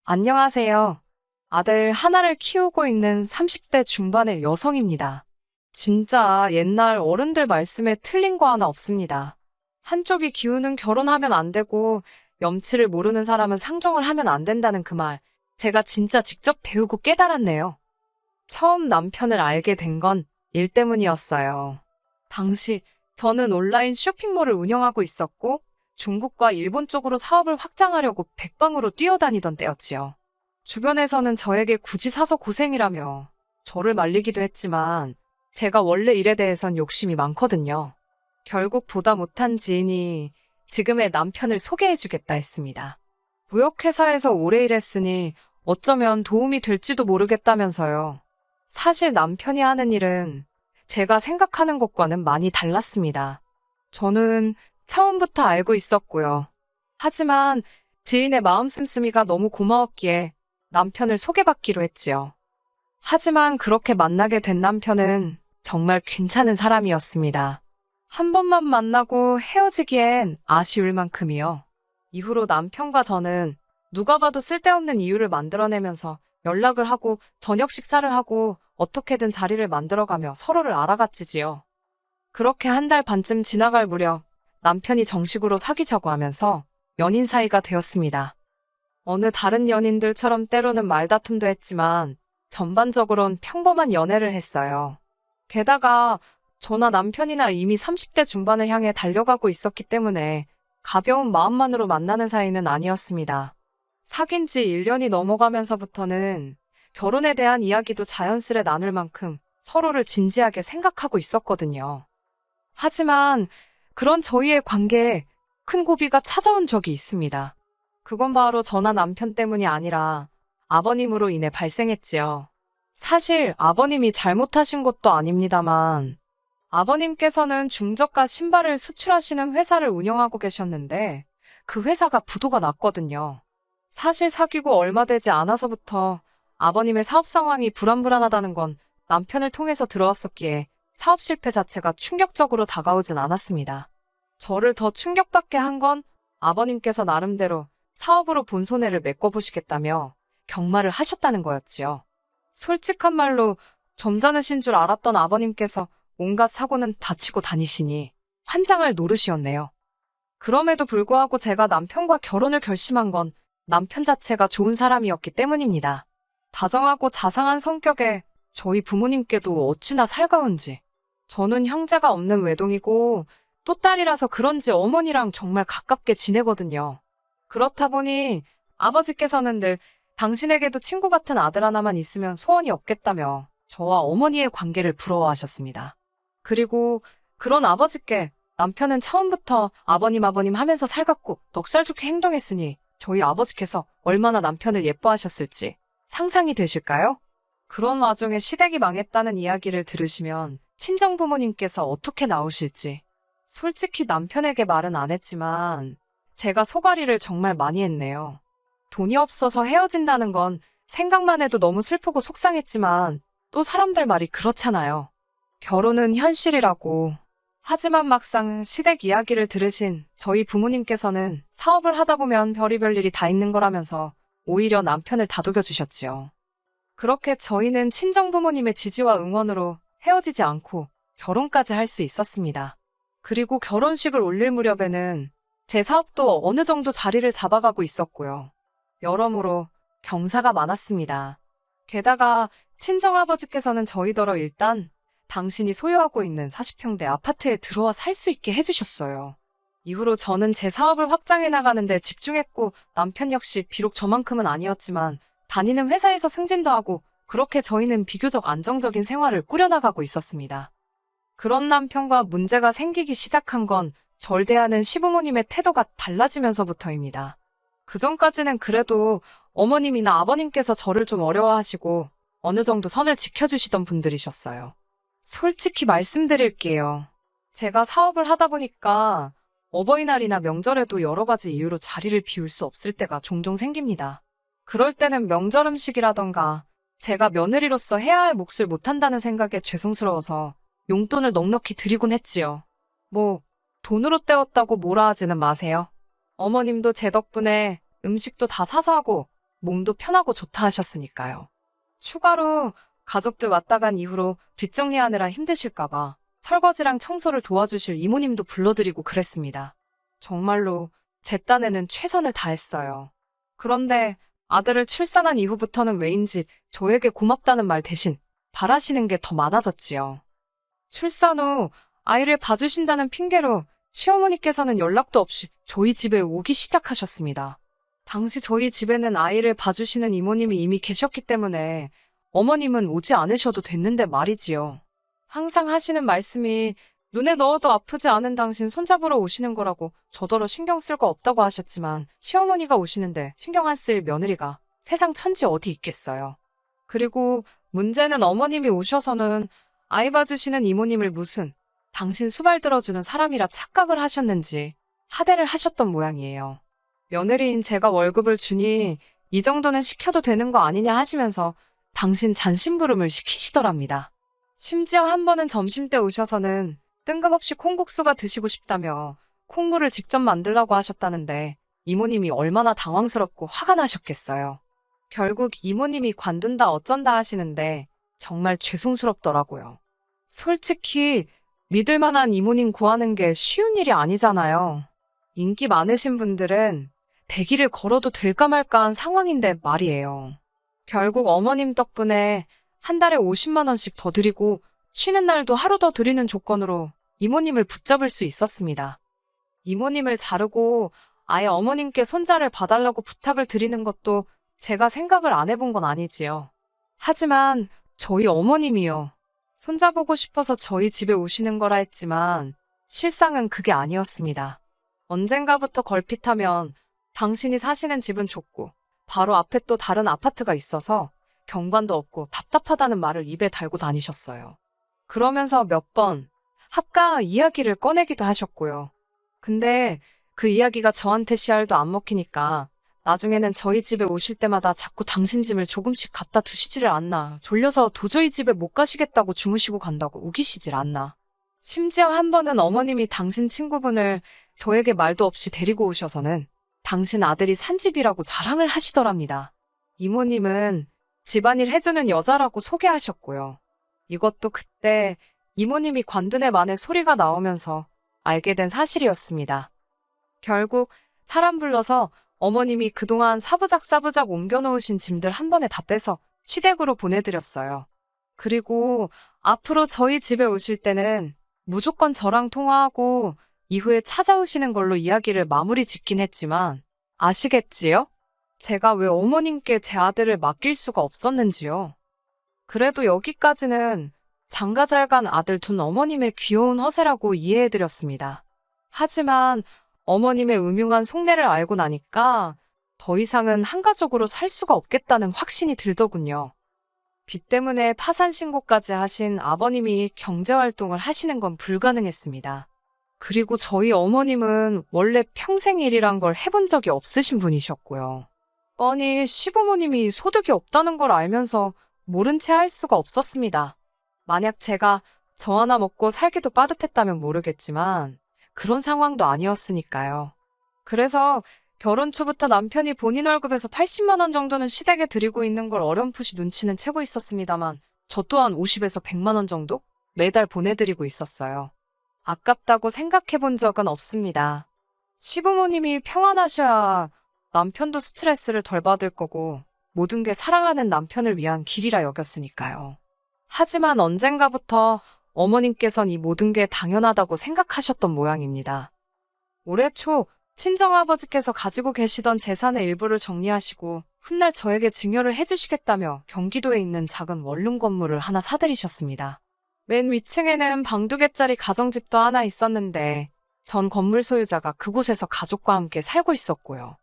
안녕하세요. 아들 하나를 키우고 있는 30대 중반의 여성입니다. 진짜 옛날 어른들 말씀에 틀린 거 하나 없습니다. 한쪽이 기우는 결혼하면 안 되고 염치를 모르는 사람은 상종을 하면 안 된다는 그 말, 제가 진짜 직접 배우고 깨달았네요. 처음 남편을 알게 된 건 일 때문이었어요. 당시 저는 온라인 쇼핑몰을 운영하고 있었고 중국과 일본 쪽으로 사업을 확장하려고 백방으로 뛰어다니던 때였지요. 주변에서는 저에게 굳이 사서 고생이라며 저를 말리기도 했지만 제가 원래 일에 대해선 욕심이 많거든요. 결국 보다 못한 지인이 지금의 남편을 소개해주겠다 했습니다. 무역회사에서 오래 일했으니 어쩌면 도움이 될지도 모르겠다면서요. 사실 남편이 하는 일은 제가 생각하는 것과는 많이 달랐습니다. 저는 처음부터 알고 있었고요. 하지만 지인의 마음 씀씀이가 너무 고마웠기에 남편을 소개받기로 했지요. 하지만 그렇게 만나게 된 남편은 정말 괜찮은 사람이었습니다. 한 번만 만나고 헤어지기엔 아쉬울 만큼이요. 이후로 남편과 저는 누가 봐도 쓸데없는 이유를 만들어내면서 연락을 하고 저녁 식사를 하고 어떻게든 자리를 만들어가며 서로를 알아갔지요. 그렇게 한 달 반쯤 지나갈 무렵 남편이 정식으로 사귀자고 하면서 연인 사이가 되었습니다. 어느 다른 연인들처럼 때로는 말다툼도 했지만 전반적으론 평범한 연애를 했어요. 게다가 저나 남편이나 이미 30대 중반을 향해 달려가고 있었기 때문에 가벼운 마음만으로 만나는 사이는 아니었습니다. 사귄 지 1년이 넘어가면서부터는 결혼에 대한 이야기도 자연스레 나눌 만큼 서로를 진지하게 생각하고 있었거든요. 하지만 그런 저희의 관계에 큰 고비가 찾아온 적이 있습니다. 그건 바로 저나 남편 때문이 아니라 아버님으로 인해 발생했지요. 사실 아버님이 잘못하신 것도 아닙니다만 아버님께서는 중저가 신발을 수출하시는 회사를 운영하고 계셨는데 그 회사가 부도가 났거든요. 사실 사귀고 얼마 되지 않아서부터 아버님의 사업 상황이 불안불안하다는 건 남편을 통해서 들어왔었기에 사업 실패 자체가 충격적으로 다가오진 않았습니다. 저를 더 충격받게 한 건 아버님께서 나름대로 사업으로 본 손해를 메꿔보시겠다며 경마를 하셨다는 거였지요. 솔직한 말로 점잖으신 줄 알았던 아버님께서 온갖 사고는 다 치고 다니시니 환장할 노릇이었네요. 그럼에도 불구하고 제가 남편과 결혼을 결심한 건 남편 자체가 좋은 사람이었기 때문입니다. 다정하고 자상한 성격에 저희 부모님께도 어찌나 살가운지. 저는 형제가 없는 외동이고 또 딸이라서 그런지 어머니랑 정말 가깝게 지내거든요. 그렇다 보니 아버지께서는 늘 당신에게도 친구 같은 아들 하나만 있으면 소원이 없겠다며 저와 어머니의 관계를 부러워하셨습니다. 그리고 그런 아버지께 남편은 처음부터 아버님 하면서 살갑고 넉살 좋게 행동했으니 저희 아버지께서 얼마나 남편을 예뻐하셨을지 상상이 되실까요? 그런 와중에 시댁이 망했다는 이야기를 들으시면 친정부모님께서 어떻게 나오실지. 솔직히 남편에게 말은 안 했지만 제가 속앓이를 정말 많이 했네요. 돈이 없어서 헤어진다는 건 생각만 해도 너무 슬프고 속상했지만 또 사람들 말이 그렇잖아요. 결혼은 현실이라고. 하지만 막상 시댁 이야기를 들으신 저희 부모님께서는 사업을 하다 보면 별의별 일이 다 있는 거라면서 오히려 남편을 다독여 주셨지요. 그렇게 저희는 친정부모님의 지지와 응원으로 헤어지지 않고 결혼까지 할 수 있었습니다. 그리고 결혼식을 올릴 무렵에는 제 사업도 어느 정도 자리를 잡아가고 있었고요. 여러모로 경사가 많았습니다. 게다가 친정아버지께서는 저희더러 일단 당신이 소유하고 있는 40평대 아파트에 들어와 살 수 있게 해주셨어요. 이후로 저는 제 사업을 확장해 나가는 데 집중했고 남편 역시 비록 저만큼은 아니었지만 다니는 회사에서 승진도 하고 그렇게 저희는 비교적 안정적인 생활을 꾸려나가고 있었습니다. 그런 남편과 문제가 생기기 시작한 건 절 대하는 시부모님의 태도가 달라지면서부터입니다. 그전까지는 그래도 어머님이나 아버님께서 저를 좀 어려워하시고 어느 정도 선을 지켜주시던 분들이셨어요. 솔직히 말씀드릴게요. 제가 사업을 하다 보니까 어버이날이나 명절에도 여러 가지 이유로 자리를 비울 수 없을 때가 종종 생깁니다. 그럴 때는 명절 음식이라던가 제가 며느리로서 해야 할 몫을 못한다는 생각에 죄송스러워서 용돈을 넉넉히 드리곤 했지요. 뭐 돈으로 때웠다고 뭐라 하지는 마세요. 어머님도 제 덕분에 음식도 다 사서 하고 몸도 편하고 좋다 하셨으니까요. 추가로 가족들 왔다 간 이후로 뒷정리하느라 힘드실까봐 설거지랑 청소를 도와주실 이모님도 불러드리고 그랬습니다. 정말로 제 딴에는 최선을 다했어요. 그런데 아들을 출산한 이후부터는 왜인지 저에게 고맙다는 말 대신 바라시는 게 더 많아졌지요. 출산 후 아이를 봐주신다는 핑계로 시어머니께서는 연락도 없이 저희 집에 오기 시작하셨습니다. 당시 저희 집에는 아이를 봐주시는 이모님이 이미 계셨기 때문에 어머님은 오지 않으셔도 됐는데 말이지요. 항상 하시는 말씀이 눈에 넣어도 아프지 않은 당신 손잡으러 오시는 거라고 저더러 신경 쓸 거 없다고 하셨지만 시어머니가 오시는데 신경 안 쓸 며느리가 세상 천지 어디 있겠어요. 그리고 문제는 어머님이 오셔서는 아이 봐주시는 이모님을 무슨 당신 수발 들어주는 사람이라 착각을 하셨는지 하대를 하셨던 모양이에요. 며느리인 제가 월급을 주니 이 정도는 시켜도 되는 거 아니냐 하시면서 당신 잔심부름을 시키시더랍니다. 심지어 한 번은 점심때 오셔서는 뜬금없이 콩국수가 드시고 싶다며 콩물을 직접 만들라고 하셨다는데 이모님이 얼마나 당황스럽고 화가 나셨겠어요. 결국 이모님이 관둔다 어쩐다 하시는데 정말 죄송스럽더라고요. 솔직히 믿을 만한 이모님 구하는 게 쉬운 일이 아니잖아요. 인기 많으신 분들은 대기를 걸어도 될까 말까 한 상황인데 말이에요. 결국 어머님 덕분에 한 달에 50만 원씩 더 드리고 쉬는 날도 하루 더 드리는 조건으로 이모님을 붙잡을 수 있었습니다. 이모님을 자르고 아예 어머님께 손자를 봐달라고 부탁을 드리는 것도 제가 생각을 안 해본 건 아니지요. 하지만 저희 어머님이요. 손자 보고 싶어서 저희 집에 오시는 거라 했지만 실상은 그게 아니었습니다. 언젠가부터 걸핏하면 당신이 사시는 집은 좁고 바로 앞에 또 다른 아파트가 있어서 경관도 없고 답답하다는 말을 입에 달고 다니셨어요. 그러면서 몇 번 합가 이야기를 꺼내기도 하셨고요. 근데 그 이야기가 저한테 씨알도 안 먹히니까 나중에는 저희 집에 오실 때마다 자꾸 당신 짐을 조금씩 갖다 두시지를 않나. 졸려서 도저히 집에 못 가시겠다고 주무시고 간다고 우기시질 않나. 심지어 한 번은 어머님이 당신 친구분을 저에게 말도 없이 데리고 오셔서는 당신 아들이 산 집이라고 자랑을 하시더랍니다. 이모님은 집안일 해주는 여자라고 소개하셨고요. 이것도 그때 이모님이 관둔의 만에 소리가 나오면서 알게 된 사실이었습니다. 결국 사람 불러서 어머님이 그동안 사부작 옮겨놓으신 짐들 한 번에 다 빼서 시댁으로 보내드렸어요. 그리고 앞으로 저희 집에 오실 때는 무조건 저랑 통화하고 이후에 찾아오시는 걸로 이야기를 마무리 짓긴 했지만 아시겠지요? 제가 왜 어머님께 제 아들을 맡길 수가 없었는지요. 그래도 여기까지는 장가 잘 간 아들 둔 어머님의 귀여운 허세라고 이해해드렸습니다. 하지만 어머님의 음흉한 속내를 알고 나니까 더 이상은 한가족으로 살 수가 없겠다는 확신이 들더군요. 빚 때문에 파산 신고까지 하신 아버님이 경제활동을 하시는 건 불가능했습니다. 그리고 저희 어머님은 원래 평생 일이란 걸 해본 적이 없으신 분이셨고요. 뻔히 시부모님이 소득이 없다는 걸 알면서 모른 채 할 수가 없었습니다. 만약 제가 저 하나 먹고 살기도 빠듯했다면 모르겠지만 그런 상황도 아니었으니까요. 그래서 결혼 초부터 남편이 본인 월급에서 80만 원 정도는 시댁에 드리고 있는 걸 어렴풋이 눈치는 채고 있었습니다만 저 또한 50에서 100만 원 정도 매달 보내드리고 있었어요. 아깝다고 생각해 본 적은 없습니다. 시부모님이 평안하셔야 남편도 스트레스를 덜 받을 거고 모든 게 사랑하는 남편을 위한 길이라 여겼으니까요. 하지만 언젠가부터 어머님께선 이 모든 게 당연하다고 생각하셨던 모양입니다. 올해 초 친정아버지께서 가지고 계시던 재산의 일부를 정리하시고 훗날 저에게 증여를 해주시겠다며 경기도에 있는 작은 원룸 건물을 하나 사들이셨습니다. 맨 위층에는 방 2개짜리 가정집도 하나 있었는데 전 건물 소유자가 그곳에서 가족과 함께 살고 있었고요.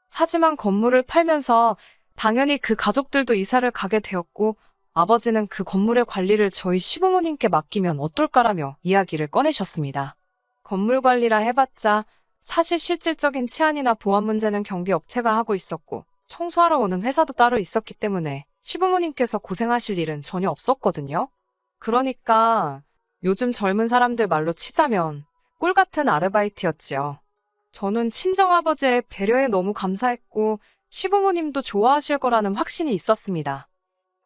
하지만 건물을 팔면서 당연히 그 가족들도 이사를 가게 되었고 아버지는 그 건물의 관리를 저희 시부모님께 맡기면 어떨까라며 이야기를 꺼내셨습니다. 건물 관리라 해봤자 사실 실질적인 치안이나 보안 문제는 경비업체가 하고 있었고 청소하러 오는 회사도 따로 있었기 때문에 시부모님께서 고생하실 일은 전혀 없었거든요. 그러니까 요즘 젊은 사람들 말로 치자면 꿀 같은 아르바이트였지요. 저는 친정아버지의 배려에 너무 감사했고 시부모님도 좋아하실 거라는 확신이 있었습니다.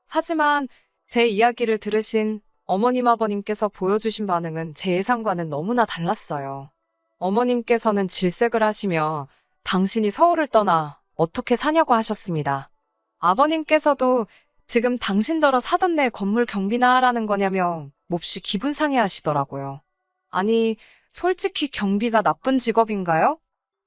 하지만 제 이야기를 들으신 어머님 아버님께서 보여주신 반응은 제 예상과는 너무나 달랐어요. 어머님께서는 질색을 하시며 당신이 서울을 떠나 어떻게 사냐고 하셨습니다. 아버님께서도 지금 당신더러 사돈 내 건물 경비나 하라는 거냐며 몹시 기분 상해 하시더라고요. 아니, 솔직히 경비가 나쁜 직업인가요?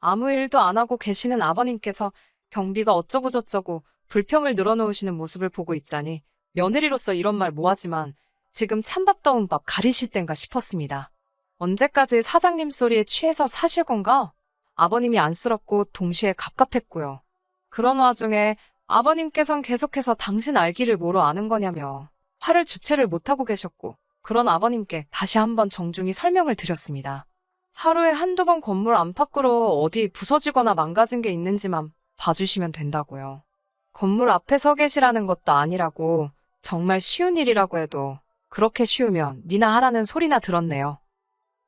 아무 일도 안 하고 계시는 아버님께서 경비가 어쩌고저쩌고 불평을 늘어놓으시는 모습을 보고 있자니 며느리로서 이런 말 뭐하지만 지금 찬밥 더운 밥 가리실 땐가 싶었습니다. 언제까지 사장님 소리에 취해서 사실 건가? 아버님이 안쓰럽고 동시에 갑갑했고요. 그런 와중에 아버님께선 계속해서 당신 알기를 뭐로 아는 거냐며 화를 주체를 못하고 계셨고 그런 아버님께 다시 한번 정중히 설명을 드렸습니다. 하루에 한두 번 건물 안팎으로 어디 부서지거나 망가진 게 있는지만 봐주시면 된다고요. 건물 앞에 서 계시라는 것도 아니라고 정말 쉬운 일이라고 해도 그렇게 쉬우면 니나 하라는 소리나 들었네요.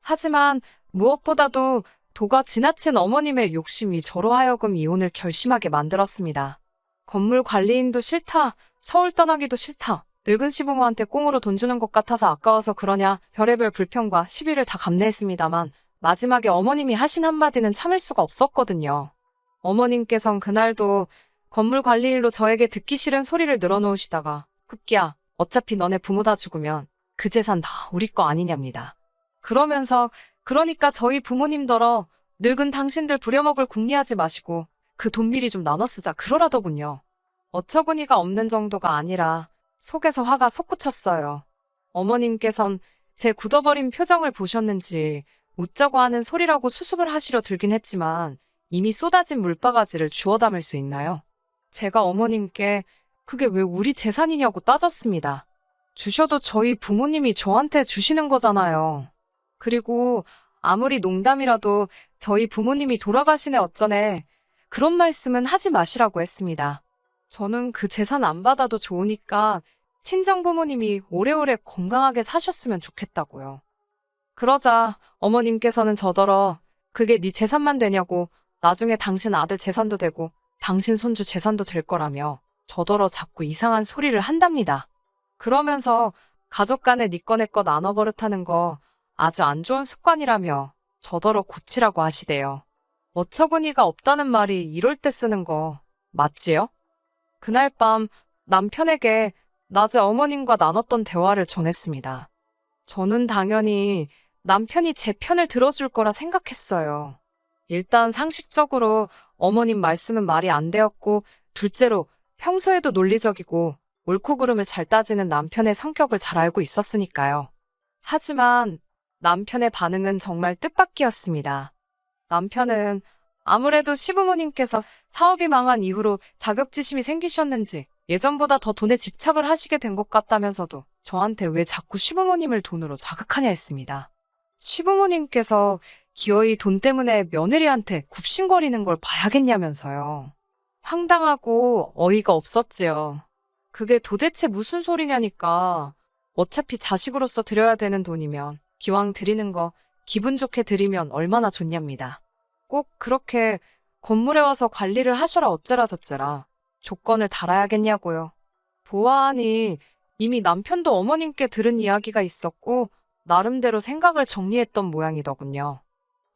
하지만 무엇보다도 도가 지나친 어머님의 욕심이 저로 하여금 이혼을 결심하게 만들었습니다. 건물 관리인도 싫다, 서울 떠나기도 싫다, 늙은 시부모한테 꽁으로 돈 주는 것 같아서 아까워서 그러냐 별의별 불평과 시비를 다 감내했습니다만 마지막에 어머님이 하신 한마디는 참을 수가 없었거든요. 어머님께선 그날도 건물 관리일로 저에게 듣기 싫은 소리를 늘어놓으시다가 급기야 어차피 너네 부모 다 죽으면 그 재산 다 우리 거 아니냐입니다. 그러면서 그러니까 저희 부모님더러 늙은 당신들 부려먹을 궁리하지 마시고 그 돈 미리 좀 나눠 쓰자 그러라더군요. 어처구니가 없는 정도가 아니라 속에서 화가 솟구쳤어요. 어머님께선 제 굳어버린 표정을 보셨는지 웃자고 하는 소리라고 수습을 하시려 들긴 했지만 이미 쏟아진 물바가지를 주워 담을 수 있나요? 제가 어머님께 그게 왜 우리 재산이냐고 따졌습니다. 주셔도 저희 부모님이 저한테 주시는 거잖아요. 그리고 아무리 농담이라도 저희 부모님이 돌아가시네 어쩌네 그런 말씀은 하지 마시라고 했습니다. 저는 그 재산 안 받아도 좋으니까 친정 부모님이 오래오래 건강하게 사셨으면 좋겠다고요. 그러자 어머님께서는 저더러 그게 네 재산만 되냐고 나중에 당신 아들 재산도 되고 당신 손주 재산도 될 거라며 저더러 자꾸 이상한 소리를 한답니다. 그러면서 가족 간에 네 거 내 거 나눠 버릇하는 거 아주 안 좋은 습관이라며 저더러 고치라고 하시대요. 어처구니가 없다는 말이 이럴 때 쓰는 거 맞지요? 그날 밤 남편에게 낮에 어머님과 나눴던 대화를 전했습니다. 저는 당연히 남편이 제 편을 들어줄 거라 생각했어요. 일단 상식적으로 어머님 말씀은 말이 안 되었고 둘째로 평소에도 논리적이고 옳고 그름을 잘 따지는 남편의 성격을 잘 알고 있었으니까요. 하지만 남편의 반응은 정말 뜻밖이었습니다. 남편은 아무래도 시부모님께서 사업이 망한 이후로 자격지심이 생기셨는지 예전보다 더 돈에 집착을 하시게 된 것 같다면서도 저한테 왜 자꾸 시부모님을 돈으로 자극하냐 했습니다. 시부모님께서 기어이 돈 때문에 며느리한테 굽신거리는 걸 봐야겠냐면서요. 황당하고 어이가 없었지요. 그게 도대체 무슨 소리냐니까. 어차피 자식으로서 드려야 되는 돈이면 기왕 드리는 거 기분 좋게 드리면 얼마나 좋냐입니다. 꼭 그렇게 건물에 와서 관리를 하셔라 어째라 저째라 조건을 달아야겠냐고요. 보아하니 이미 남편도 어머님께 들은 이야기가 있었고 나름대로 생각을 정리했던 모양이더군요.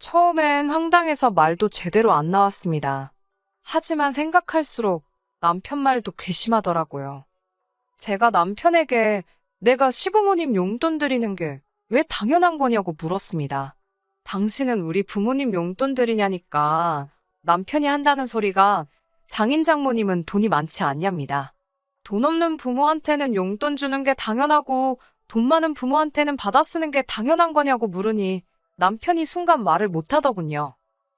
처음엔 황당해서 말도 제대로 안 나왔습니다. 하지만 생각할수록 남편 말도 괘씸하더라고요. 제가 남편에게 내가 시부모님 용돈 드리는 게 왜 당연한 거냐고 물었습니다. 당신은 우리 부모님 용돈 드리냐니까 남편이 한다는 소리가 장인 장모님은 돈이 많지 않냐입니다. 돈 없는 부모한테는 용돈 주는 게 당연하고 돈 많은 부모한테는 받아 쓰는 게 당연한 거냐고 물으니 남편이 순간 말을 못하더군요.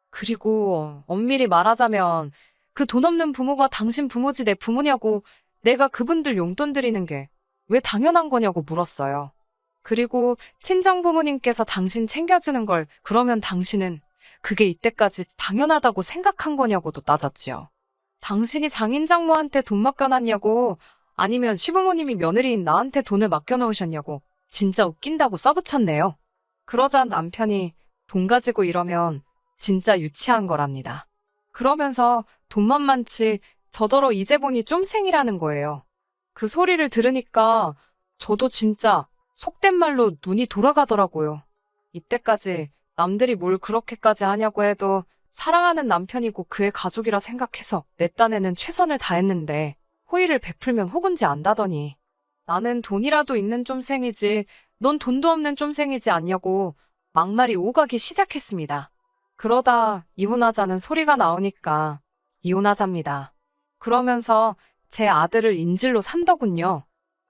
그리고 엄밀히 말하자면 그 돈 없는 부모가 당신 부모지 내 부모냐고 내가 그분들 용돈 드리는 게 왜 당연한 거냐고 물었어요. 그리고 친정 부모님께서 당신 챙겨주는 걸 그러면 당신은 그게 이때까지 당연하다고 생각한 거냐고도 따졌지요. 당신이 장인 장모한테 돈 맡겨놨냐고 아니면 시부모님이 며느리인 나한테 돈을 맡겨놓으셨냐고 진짜 웃긴다고 써붙였네요. 그러자 남편이 돈 가지고 이러면 진짜 유치한 거랍니다. 그러면서 돈만 많지 저더러 이제 보니 쫌생이라는 거예요. 그 소리를 들으니까 저도 진짜 속된 말로 눈이 돌아가더라고요. 이때까지 남들이 뭘 그렇게까지 하냐고 해도 사랑하는 남편이고 그의 가족이라 생각해서 내 딴에는 최선을 다했는데 호의를 베풀면 호군지 안다더니 나는 돈이라도 있는 쫌생이지 넌 돈도 없는 쫌생이지 않냐고 막말이 오가기 시작했습니다. 그러다 이혼하자는 소리가 나오니까 이혼하자입니다. 그러면서 제 아들을 인질로 삼더군요.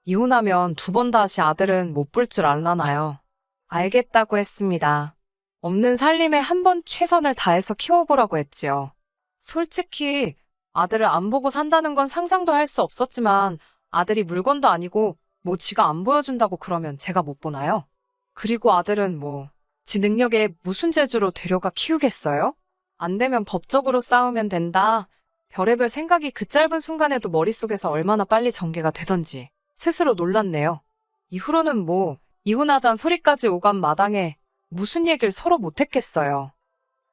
이혼하면 두 번 다시 아들은 못 볼 줄 알라나요. 알겠다고 했습니다. 없는 살림에 한 번 최선을 다해서 키워보라고 했지요. 솔직히 아들을 안 보고 산다는 건 상상도 할 수 없었지만 아들이 물건도 아니고 뭐 지가 안 보여준다고 그러면 제가 못 보나요? 그리고 아들은 뭐 지 능력에 무슨 재주로 데려가 키우겠어요? 안 되면 법적으로 싸우면 된다. 별의별 생각이 그 짧은 순간에도 머릿속에서 얼마나 빨리 전개가 되던지 스스로 놀랐네요. 이후로는 뭐 이혼하잔 소리까지 오간 마당에 무슨 얘기를 서로 못했겠어요.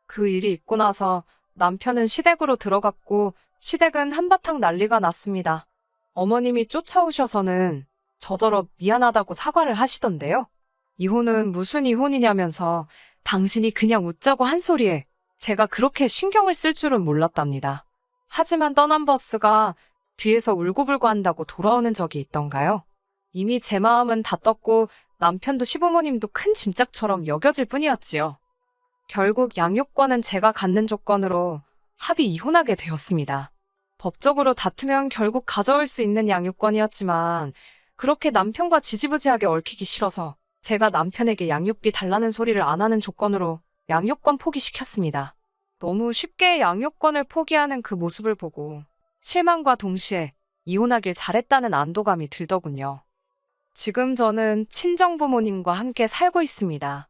그 일이 있고 나서 남편은 시댁으로 들어갔고 시댁은 한바탕 난리가 났습니다. 어머님이 쫓아오셔서는 저더러 미안하다고 사과를 하시던데요. 이혼은 무슨 이혼이냐면서 당신이 그냥 웃자고 한 소리에 제가 그렇게 신경을 쓸 줄은 몰랐답니다. 하지만 떠난 버스가 뒤에서 울고불고 한다고 돌아오는 적이 있던가요? 이미 제 마음은 다 떴고 남편도 시부모님도 큰 짐짝처럼 여겨질 뿐이었지요. 결국 양육권은 제가 갖는 조건으로 합의 이혼하게 되었습니다. 법적으로 다투면 결국 가져올 수 있는 양육권이었지만 그렇게 남편과 지지부지하게 얽히기 싫어서 제가 남편에게 양육비 달라는 소리를 안 하는 조건으로 양육권 포기시켰습니다. 너무 쉽게 양육권을 포기하는 그 모습을 보고 실망과 동시에 이혼하길 잘했다는 안도감이 들더군요. 지금 저는 친정부모님과 함께 살고 있습니다.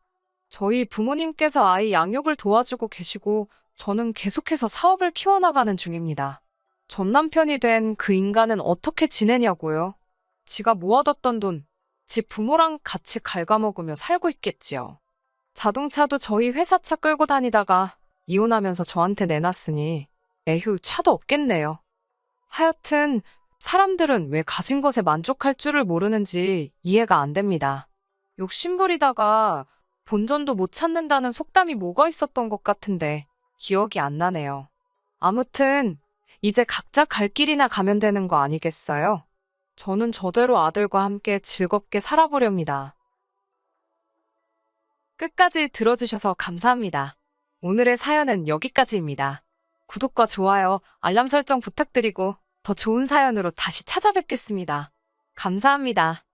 저희 부모님께서 아이 양육을 도와주고 계시고 저는 계속해서 사업을 키워나가는 중입니다. 전 남편이 된 그 인간은 어떻게 지내냐고요? 지가 모아뒀던 돈, 집 부모랑 같이 갉아먹으며 살고 있겠지요. 자동차도 저희 회사 차 끌고 다니다가 이혼하면서 저한테 내놨으니 에휴 차도 없겠네요. 하여튼 사람들은 왜 가진 것에 만족할 줄을 모르는지 이해가 안 됩니다. 욕심부리다가 본전도 못 찾는다는 속담이 뭐가 있었던 것 같은데 기억이 안 나네요. 아무튼 이제 각자 갈 길이나 가면 되는 거 아니겠어요? 저는 저대로 아들과 함께 즐겁게 살아보렵니다. 끝까지 들어주셔서 감사합니다. 오늘의 사연은 여기까지입니다. 구독과 좋아요, 알람 설정 부탁드리고 더 좋은 사연으로 다시 찾아뵙겠습니다. 감사합니다.